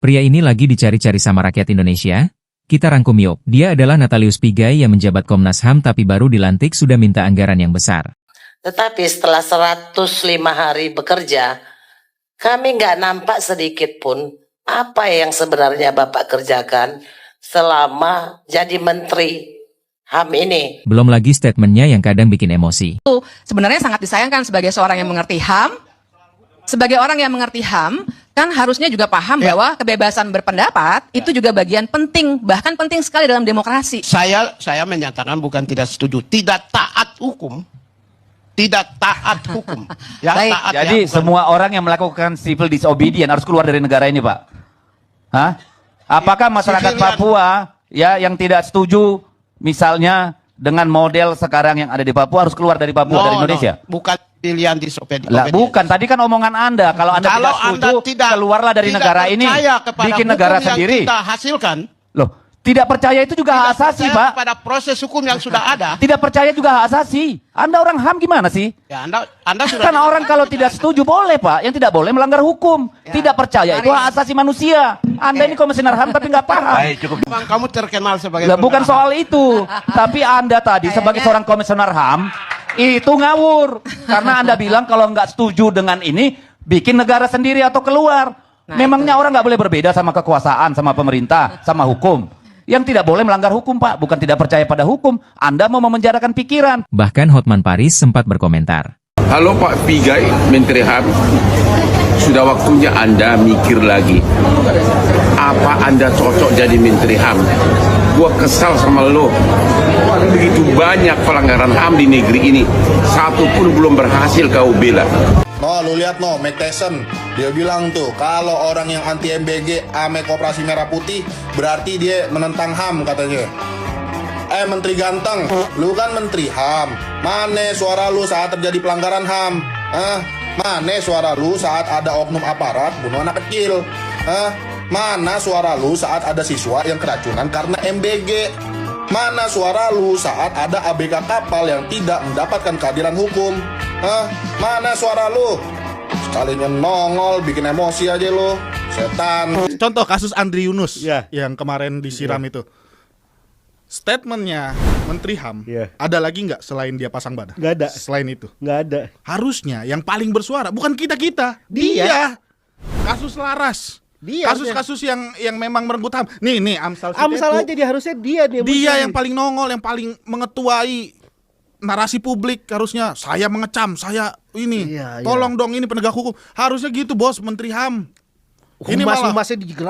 Pria ini lagi dicari-cari sama rakyat Indonesia? Kita rangkum yuk. Dia adalah Natalius Pigai yang menjabat Komnas HAM tapi baru dilantik sudah minta anggaran yang besar. Tetapi setelah 105 hari bekerja, kami nggak nampak sedikit pun apa yang sebenarnya Bapak kerjakan selama jadi Menteri HAM ini. Belum lagi statementnya yang kadang bikin emosi. Sebenarnya sangat disayangkan sebagai seorang yang mengerti HAM. Sebagai orang yang mengerti HAM, kan harusnya juga paham bahwa kebebasan berpendapat itu juga bagian penting, bahkan penting sekali dalam demokrasi. Saya menyatakan bukan tidak setuju, tidak taat hukum. Tidak taat hukum. Ya, Baik. taat Jadi ya, bukan. semua orang yang melakukan civil disobedience harus keluar dari negara ini, Pak. Hah? Apakah masyarakat Civilian. Papua ya yang tidak setuju misalnya dengan model sekarang yang ada di Papua harus keluar dari Papua, dari Indonesia? Bukan pilihan disobedience. Lah bukan, tadi kan omongan Anda kalau Anda Kalau tidak setuju Anda tidak keluarlah dari tidak negara ini, percaya kepada bikin hukum negara yang sendiri. Kita hasilkan. Loh, tidak percaya itu juga hak Tidak asasi, percaya Pak. Pada proses hukum yang sudah ada. Tidak percaya juga hak asasi. Anda orang HAM gimana sih? Ya, Anda sudah. Kan orang kalau tidak setuju boleh, Pak. Yang tidak boleh melanggar hukum. Tidak percaya itu hak asasi manusia. Anda ini komisioner HAM tapi nggak paham. Memang kamu terkenal sebagai. Lah, bukan soal itu. Tapi Anda tadi sebagai seorang komisioner HAM itu ngawur. Karena Anda bilang kalau nggak setuju dengan ini bikin negara sendiri atau keluar. Memangnya orang nggak boleh berbeda sama kekuasaan, sama pemerintah, sama hukum. Yang tidak boleh melanggar hukum, Pak. Bukan tidak percaya pada hukum. Anda mau memenjarakan pikiran. Bahkan Hotman Paris sempat berkomentar. Halo Pak Pigai, Menteri HAM. Sudah waktunya Anda mikir lagi. Apa Anda cocok jadi Menteri HAM? Gua kesal sama lo. Begitu banyak pelanggaran HAM di negeri ini. Satu pun belum berhasil kau bela. No, lu lihat no, Mike Tyson. Dia bilang tuh, kalau orang yang anti MBG ame Koperasi Merah Putih, berarti dia menentang HAM katanya. Menteri ganteng, lu kan Menteri HAM. Mana suara lu saat terjadi pelanggaran HAM? Mana suara lu saat ada oknum aparat bunuh anak kecil? Mana suara lu saat ada siswa yang keracunan karena MBG? Mana suara lu saat ada ABK kapal yang tidak mendapatkan keadilan hukum? Mana suara lu? Sekalinya nongol, bikin emosi aja lu. Setan. Contoh kasus Andri Yunus yang kemarin disiram itu. Statementnya Menteri HAM, ada lagi nggak selain dia pasang badan? Nggak ada. Selain itu? Nggak ada. Harusnya yang paling bersuara bukan kita-kita, dia. Kasus Laras. Kasus-kasus yang memang merenggut HAM. Nih Amsal Amsal aja dia harusnya dia yang paling nongol, yang paling mengetuai narasi publik. Harusnya saya mengecam, saya ini. Iya, Tolong dong ini penegak hukum. Harusnya gitu, Bos, Menteri HAM. Ini malah humasnya digerak.